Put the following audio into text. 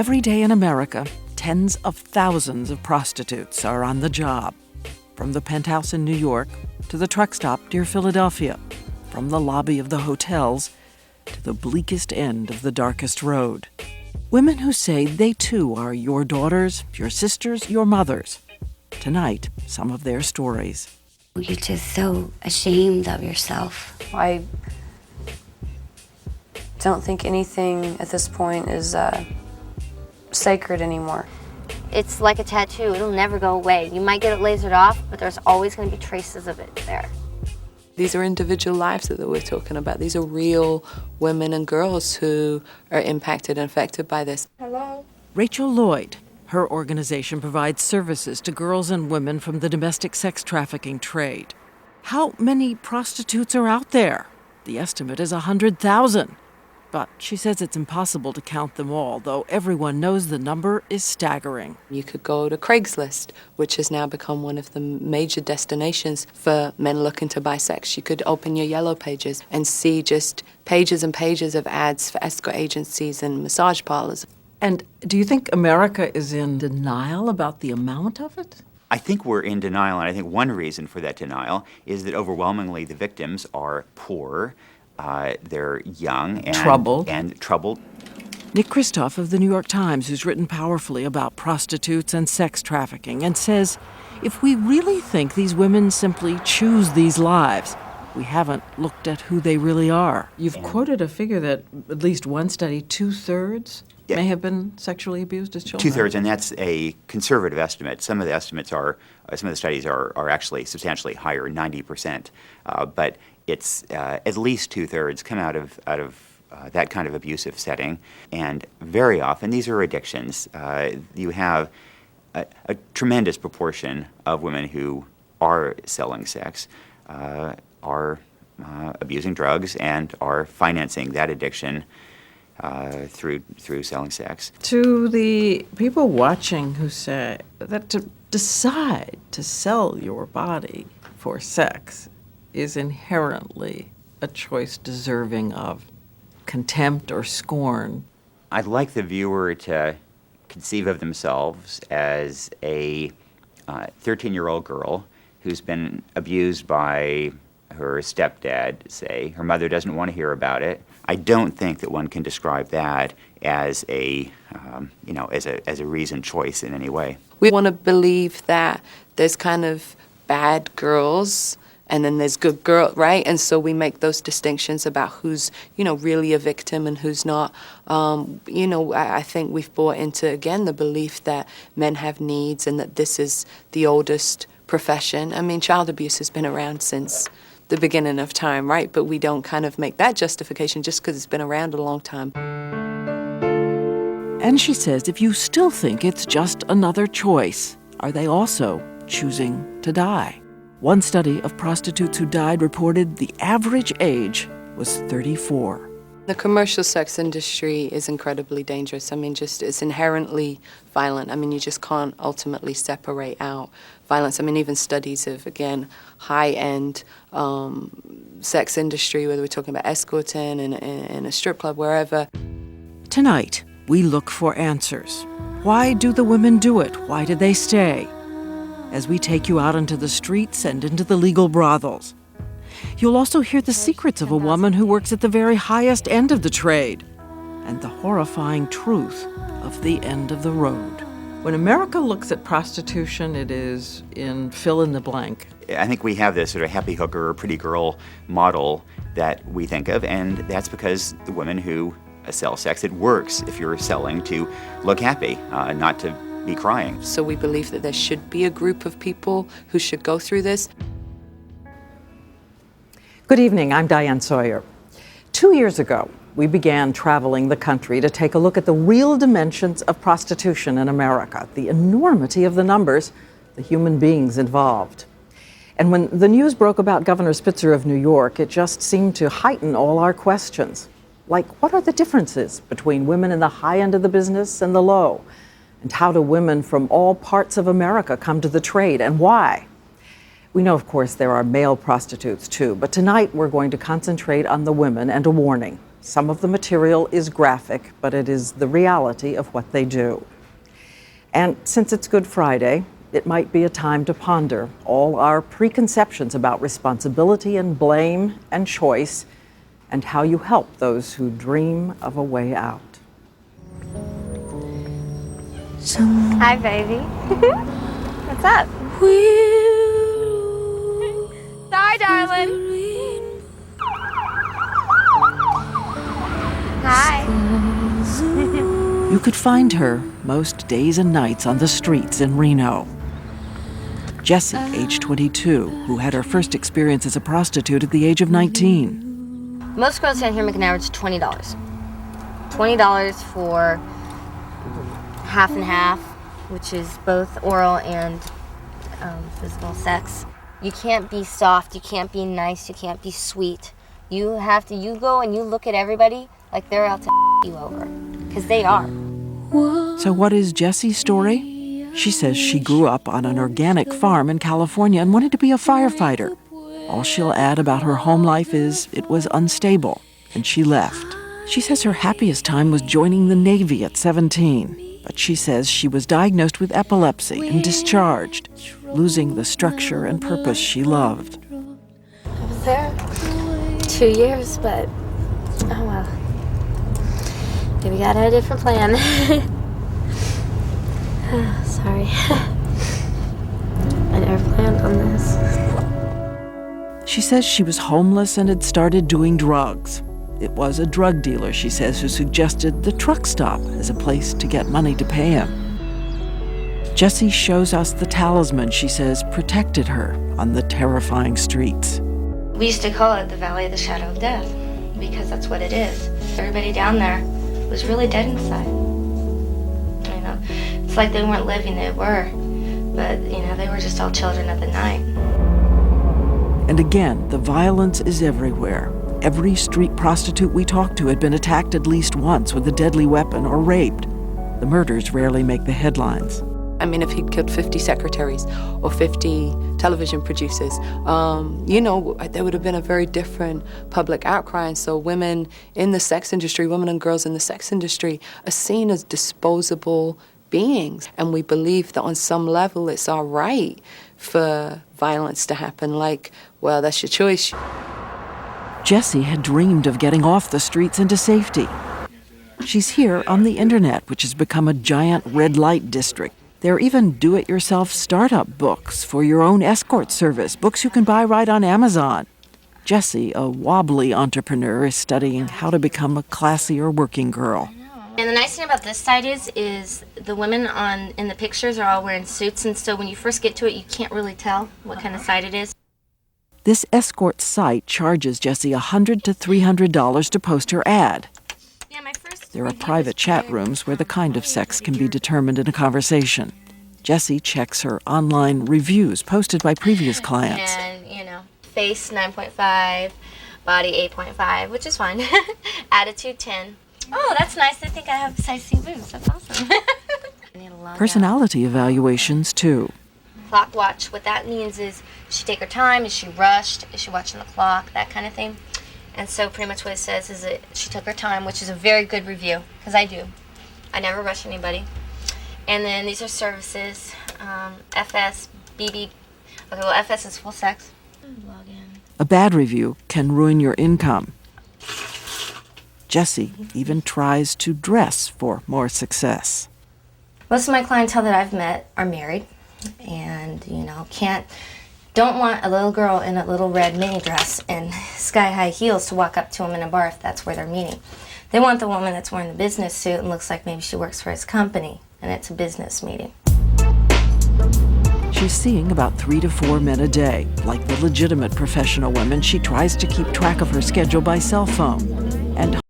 Every day in America, tens of thousands of prostitutes are on the job. From the penthouse in New York to the truck stop near Philadelphia, from the lobby of the hotels to the bleakest end of the darkest road. Women who say they too are your daughters, your sisters, your mothers. Tonight, some of their stories. You're just so ashamed of yourself. I don't think anything at this point is sacred anymore. It's like a tattoo. It'll never go away. You might get it lasered off, but there's always going to be traces of it there. These are individual lives that we're talking about. These are real women and girls who are impacted and affected by this. Hello? Rachel Lloyd. Her organization provides services to girls and women from the domestic sex trafficking trade. How many prostitutes are out there? The estimate is 100,000. But she says it's impossible to count them all, though everyone knows the number is staggering. You could go to Craigslist, which has now become one of the major destinations for men looking to buy sex. You could open your yellow pages and see just pages and pages of ads for escort agencies and massage parlors. And do you think America is in denial about the amount of it? I think we're in denial, and I think one reason for that denial is that overwhelmingly the victims are poor, they're young and troubled. Nick Kristof of the New York Times, who's written powerfully about prostitutes and sex trafficking, and says, if we really think these women simply choose these lives, we haven't looked at who they really are. You've quoted a figure that, at least one study, 2/3 may have been sexually abused as children. 2/3, and that's a conservative estimate. Some of the estimates are, some of the studies are actually substantially higher, 90%. But it's at least 2/3 come out of that kind of abusive setting, and very often these are addictions. You have a tremendous proportion of women who are selling sex, are abusing drugs, and are financing that addiction through selling sex. To the people watching who say that to decide to sell your body for sex is inherently a choice deserving of contempt or scorn. I'd like the viewer to conceive of themselves as a 13-year-old girl who's been abused by her stepdad, say. Her mother doesn't want to hear about it. I don't think that one can describe that as a reasoned choice in any way. We want to believe that there's kind of bad girls and then there's good girls, right? And so we make those distinctions about who's, really a victim and who's not. I think we've bought into, again, the belief that men have needs and that this is the oldest profession. I mean, child abuse has been around since the beginning of time, right? But we don't kind of make that justification just because it's been around a long time. And she says if you still think it's just another choice, are they also choosing to die? One study of prostitutes who died reported the average age was 34. The commercial sex industry is incredibly dangerous. I mean, it's inherently violent. I mean, you just can't ultimately separate out violence. I mean, even studies of, again, high-end sex industry, whether we're talking about escorting in a strip club, wherever. Tonight, we look for answers. Why do the women do it? Why do they stay? As we take you out into the streets and into the legal brothels. You'll also hear the secrets of a woman who works at the very highest end of the trade, and the horrifying truth of the end of the road. When America looks at prostitution, it is in fill in the blank. I think we have this sort of happy hooker or pretty girl model that we think of, and that's because the women who sell sex, it works if you're selling to look happy, not to be crying. So we believe that there should be a group of people who should go through this. Good evening, I'm Diane Sawyer. 2 years ago, we began traveling the country to take a look at the real dimensions of prostitution in America, the enormity of the numbers, the human beings involved. And when the news broke about Governor Spitzer of New York, it just seemed to heighten all our questions. Like, what are the differences between women in the high end of the business and the low? And how do women from all parts of America come to the trade, and why? We know, of course, there are male prostitutes too, but tonight we're going to concentrate on the women and a warning. Some of the material is graphic, but it is the reality of what they do. And since it's Good Friday, it might be a time to ponder all our preconceptions about responsibility and blame and choice, and how you help those who dream of a way out. Hi, baby. What's up? Sorry, darling. Hi. You could find her most days and nights on the streets in Reno. Jessie, age 22, who had her first experience as a prostitute at the age of 19. Most girls down here make an average of $20. $20 for half and half, which is both oral and physical sex. You can't be soft, you can't be nice, you can't be sweet. You go and you look at everybody like they're out to you over, because they are. So what is Jessie's story? She says she grew up on an organic farm in California and wanted to be a firefighter. All she'll add about her home life is it was unstable, and she left. She says her happiest time was joining the Navy at 17, but she says she was diagnosed with epilepsy and discharged, losing the structure and purpose she loved. I was there 2 years, but oh well. Maybe God had a different plan. Sorry. I never planned on this. She says she was homeless and had started doing drugs. It was a drug dealer, she says, who suggested the truck stop as a place to get money to pay him. Jessie shows us the talisman she says protected her on the terrifying streets. We used to call it the Valley of the Shadow of Death, because that's what it is. Everybody down there was really dead inside. You know, it's like they weren't living, they were. But, you know, they were just all children of the night. And again, the violence is everywhere. Every street prostitute we talked to had been attacked at least once with a deadly weapon or raped. The murders rarely make the headlines. I mean, if he'd killed 50 secretaries or 50 television producers, there would have been a very different public outcry. And so women in the sex industry, women and girls in the sex industry are seen as disposable beings. And we believe that on some level it's all right for violence to happen. Like, well, that's your choice. Jessie had dreamed of getting off the streets into safety. She's here on the internet, which has become a giant red light district. There are even do-it-yourself startup books for your own escort service, books you can buy right on Amazon. Jessie, a wobbly entrepreneur, is studying how to become a classier working girl. And the nice thing about this site is the women in the pictures are all wearing suits, and so when you first get to it, you can't really tell what kind of site it is. This escort site charges Jessie $100 to $300 to post her ad. There are private chat rooms where the kind of sex can be determined in a conversation. Jessie checks her online reviews posted by previous clients. And, face 9.5, body 8.5, which is fine. Attitude 10. Oh, that's nice. I think I have size C boobs. That's awesome. Personality evaluations, too. Clock watch. What that means is she take her time, is she rushed, is she watching the clock, that kind of thing. And so pretty much what it says is that she took her time, which is a very good review, because I do. I never rush anybody. And then these are services, FS, BB. Okay, well, FS is full sex. Log in. A bad review can ruin your income. Jessie even tries to dress for more success. Most of my clientele that I've met are married and, don't want a little girl in a little red mini dress and sky-high heels to walk up to them in a bar if that's where they're meeting. They want the woman that's wearing the business suit and looks like maybe she works for his company, and it's a business meeting. She's seeing about 3 to 4 men a day. Like the legitimate professional women, she tries to keep track of her schedule by cell phone. And